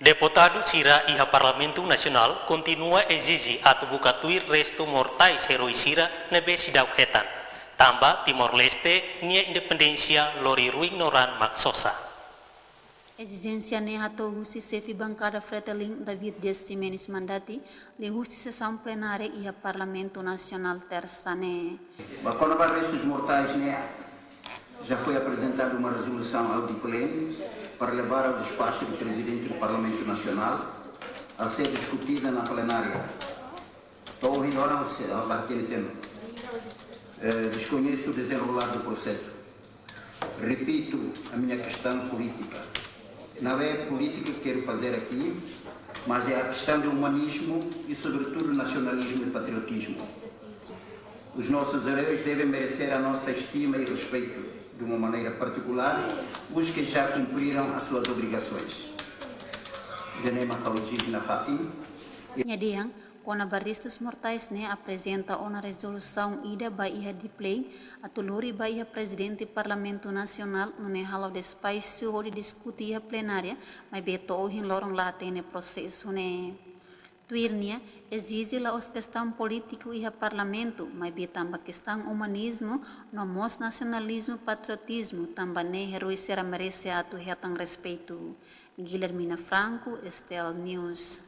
Deputado Sira iha Parlamento Nacional continua exige atu buka tuir resto mortais heroi Sira nebe sidau hetan. Tambah Timor-Leste nia independencia lori ruignoran maksosa. Exigência ne hato husi sefi bancada Fretilin David Dias Ximenes Mandati le husi sessão plenária e a Parlamento Nacional Tersane. Quando vai restos mortais, né, já foi apresentada uma resolução ao pleno para levar ao despacho do Presidente do Parlamento Nacional a ser discutida na plenária. Estou ouvindo agora aquele tema. Desconheço o desenrolar do processo. Repito a minha questão política. Não é política que quero fazer aqui, mas é a questão do humanismo e, sobretudo, nacionalismo e patriotismo. Os nossos heróis devem merecer a nossa estima e respeito, de uma maneira particular, os que já cumpriram as suas obrigações. Denema Kalojig na Fatim. Nyadiang, quando baristas mortais ne apresenta uma resolução ida baia de play, a tuluri baia presidente Parlamento Nacional no ne halau de espaço de discutir a plenária, mas beto o hin lorong lá tem processo ne. Tuirnia exige la os questão político e a parlamento, mas betamba questão humanismo, no mos nacionalismo, patriotismo, também ne heroi será merece atu retang respeito. Guilhermina Franco, Estel News.